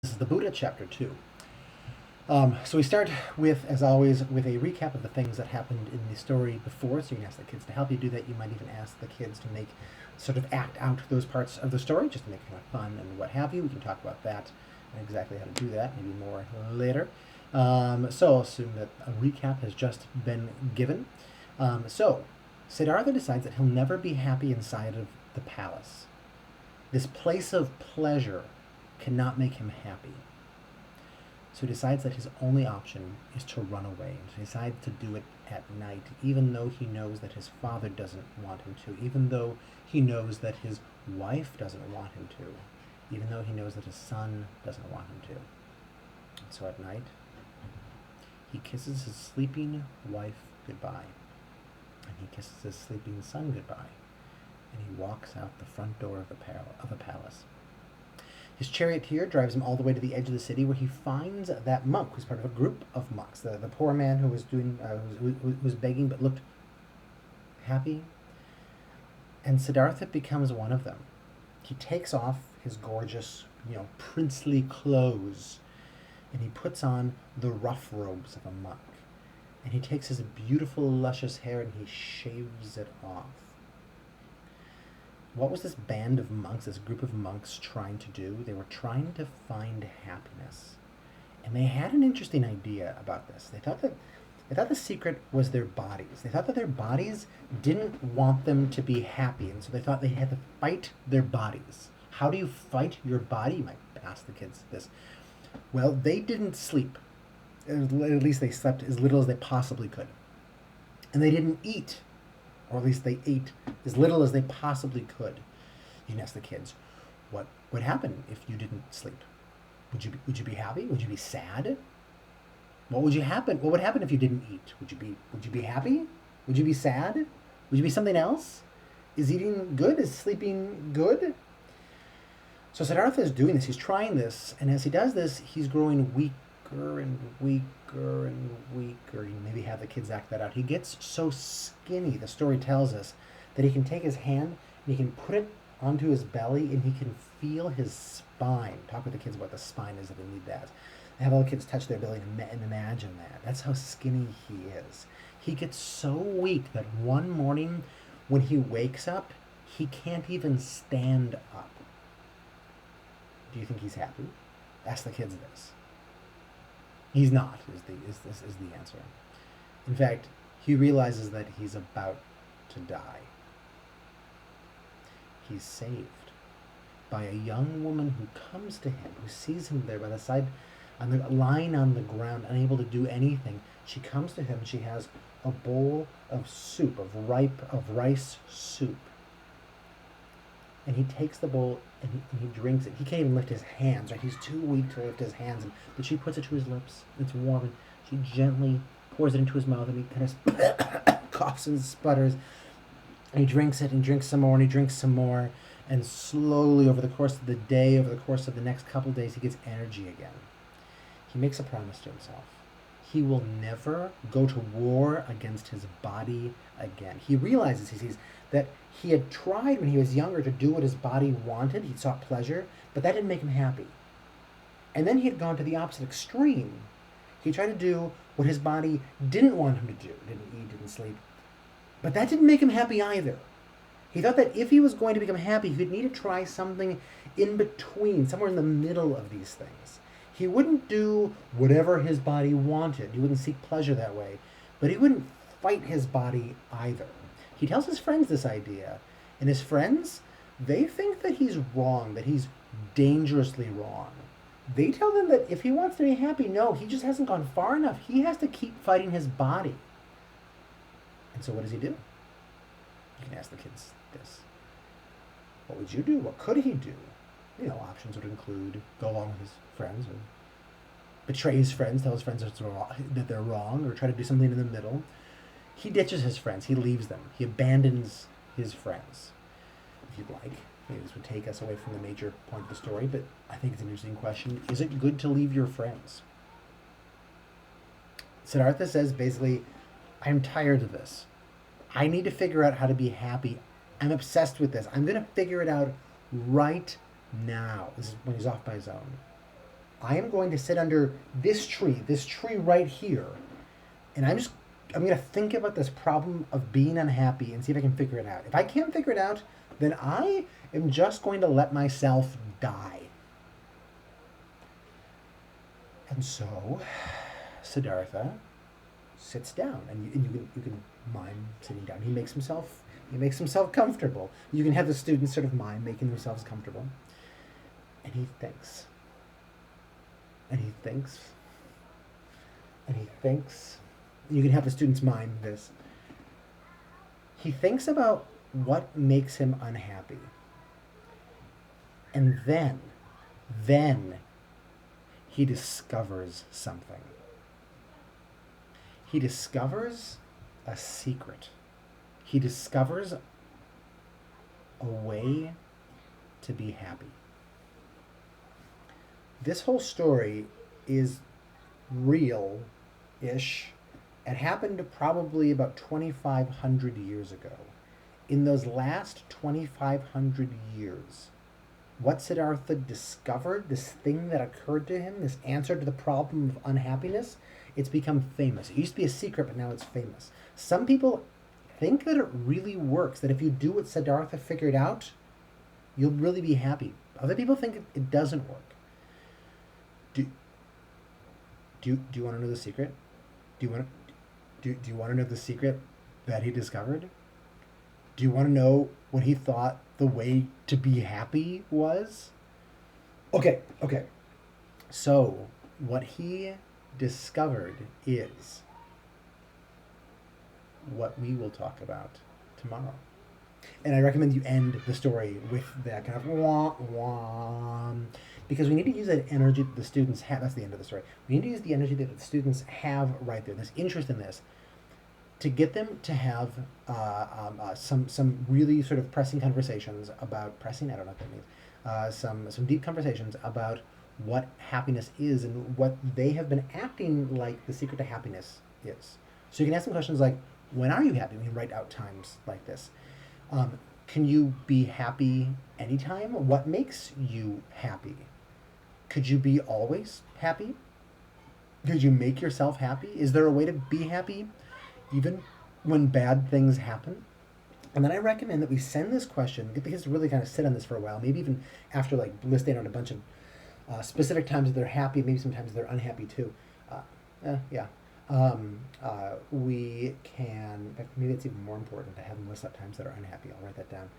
This is the Buddha, chapter 2. So we start with, as always, with a recap of the things that happened in the story before. So you can ask the kids to help you do that. You might even ask the kids to make sort of act out those parts of the story, just to make it kind of fun and what have you. We can talk about that and exactly how to do that, maybe more later. So I'll assume that a recap has just been given. So Siddhartha decides that he'll never be happy inside of the palace. This place of pleasure cannot make him happy. So he decides that his only option is to run away, and he decides to do it at night, even though he knows that his father doesn't want him to, even though he knows that his wife doesn't want him to, even though he knows that his son doesn't want him to. And so at night, he kisses his sleeping wife goodbye, and he kisses his sleeping son goodbye, and he walks out the front door of the palace. His charioteer drives him all the way to the edge of the city, where he finds that monk, who's part of a group of monks. The poor man who was who was begging but looked happy. And Siddhartha becomes one of them. He takes off his gorgeous, princely clothes, and he puts on the rough robes of a monk. And he takes his beautiful, luscious hair and he shaves it off. What was this band of monks, this group of monks, trying to do? They were trying to find happiness. And they had an interesting idea about this. They thought the secret was their bodies. They thought that their bodies didn't want them to be happy, and so they thought they had to fight their bodies. How do you fight your body? You might ask the kids this. Well, they didn't sleep. At least they slept as little as they possibly could. And they didn't eat. Or at least they ate as little as they possibly could. You can ask the kids, what would happen if you didn't sleep? Would you be happy? Would you be sad? What would happen if you didn't eat? Would you be happy? Would you be sad? Would you be something else? Is eating good? Is sleeping good? So Siddhartha is doing this. He's trying this, and as he does this, he's growing weaker and weaker and weaker. You maybe have the kids act that out. He gets so skinny, the story tells us, that he can take his hand and he can put it onto his belly and he can feel his spine. Talk with the kids about the spine as if they need that. Have all the kids touch their belly and imagine that. That's how skinny he is. He gets so weak that one morning when he wakes up, he can't even stand up. Do you think he's happy? Ask the kids this. He's not, is the answer. In fact, he realizes that he's about to die. He's saved by a young woman who comes to him, who sees him there by the side, lying on the ground, unable to do anything. She comes to him. She has a bowl of soup, of rice soup. And he takes the bowl and he drinks it. He can't even lift his hands, right? He's too weak to lift his hands. But she puts it to his lips. It's warm. And she gently pours it into his mouth, and he kind of coughs and sputters. And he drinks it and drinks some more, and he drinks some more. And slowly, over the course of the day, over the course of the next couple of days, he gets energy again. He makes a promise to himself. He will never go to war against his body again. He realizes, he sees, that he had tried when he was younger to do what his body wanted. He sought pleasure, but that didn't make him happy. And then he had gone to the opposite extreme. He tried to do what his body didn't want him to do. Didn't eat, didn't sleep. But that didn't make him happy either. He thought that if he was going to become happy, he would need to try something in between, somewhere in the middle of these things. He wouldn't do whatever his body wanted. He wouldn't seek pleasure that way. But he wouldn't fight his body either. He tells his friends this idea. And his friends, they think that he's wrong, that he's dangerously wrong. They tell him that if he wants to be happy, no, he just hasn't gone far enough. He has to keep fighting his body. And so what does he do? You can ask the kids this. What would you do? What could he do? Options would include go along with his friends, or betray his friends, tell his friends that they're wrong, or try to do something in the middle. He ditches his friends. He leaves them. He abandons his friends. If you'd like, maybe this would take us away from the major point of the story, but I think it's an interesting question. Is it good to leave your friends? Siddhartha says basically, I'm tired of this. I need to figure out how to be happy. I'm obsessed with this. I'm going to figure it out right now. This is when he's off by his own. I am going to sit under this tree right here, and I'm going to think about this problem of being unhappy and see if I can figure it out. If I can't figure it out, then I am just going to let myself die. And so Siddhartha sits down, and you can mime sitting down. He makes himself comfortable. You can have the students sort of mime making themselves comfortable, and he thinks, and he thinks, and he thinks. You can have the students mime this. He thinks about what makes him unhappy, and then he discovers something. He discovers a secret. He discovers a way to be happy. This whole story is real-ish. It happened probably about 2,500 years ago. In those last 2,500 years, what Siddhartha discovered, this thing that occurred to him, this answer to the problem of unhappiness, it's become famous. It used to be a secret, but now it's famous. Some people think that it really works, that if you do what Siddhartha figured out, you'll really be happy. Other people think it doesn't work. Do you want to know the secret? Do you want to know the secret that he discovered? Do you want to know what he thought the way to be happy was? Okay. So, what he discovered is what we will talk about tomorrow. And I recommend you end the story with that kind of wah, wah, because we need to use that energy that the students have. That's the end of the story. We need to use the energy that the students have right there, this interest in this, to get them to have some really sort of pressing conversations about pressing. I don't know what that means. Some deep conversations about what happiness is and what they have been acting like the secret to happiness is. So you can ask them questions like, when are you happy? We can write out times like this. Can you be happy anytime? What makes you happy? Could you be always happy? Could you make yourself happy? Is there a way to be happy even when bad things happen? And then I recommend that we send this question, get the kids to really kind of sit on this for a while, maybe even after like listing out a bunch of specific times that they're happy, maybe sometimes they're unhappy too. We can, maybe it's even more important to have them list out times that are unhappy. I'll write that down.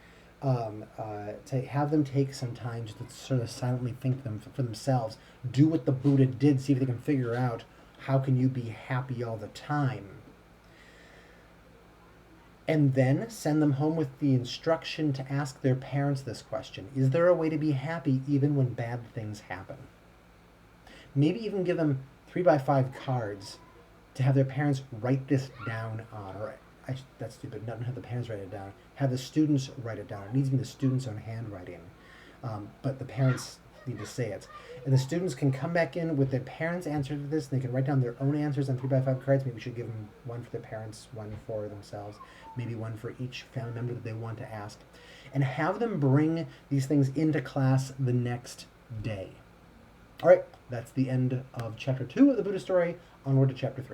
To have them take some time just to sort of silently think them for themselves. Do what the Buddha did, see if they can figure out how can you be happy all the time. And then send them home with the instruction to ask their parents this question. Is there a way to be happy even when bad things happen? Maybe even give them 3x5 cards to have their parents write this down on. Or that's stupid, not have the parents write it down. Have the students write it down. It needs to be the students' own handwriting. But the parents need to say it. And the students can come back in with their parents' answer to this. And they can write down their own answers on 3x5 cards. Maybe we should give them one for their parents, one for themselves, maybe one for each family member that they want to ask. And have them bring these things into class the next day. All right, that's the end of chapter 2 of the Buddha story. Onward to chapter 3.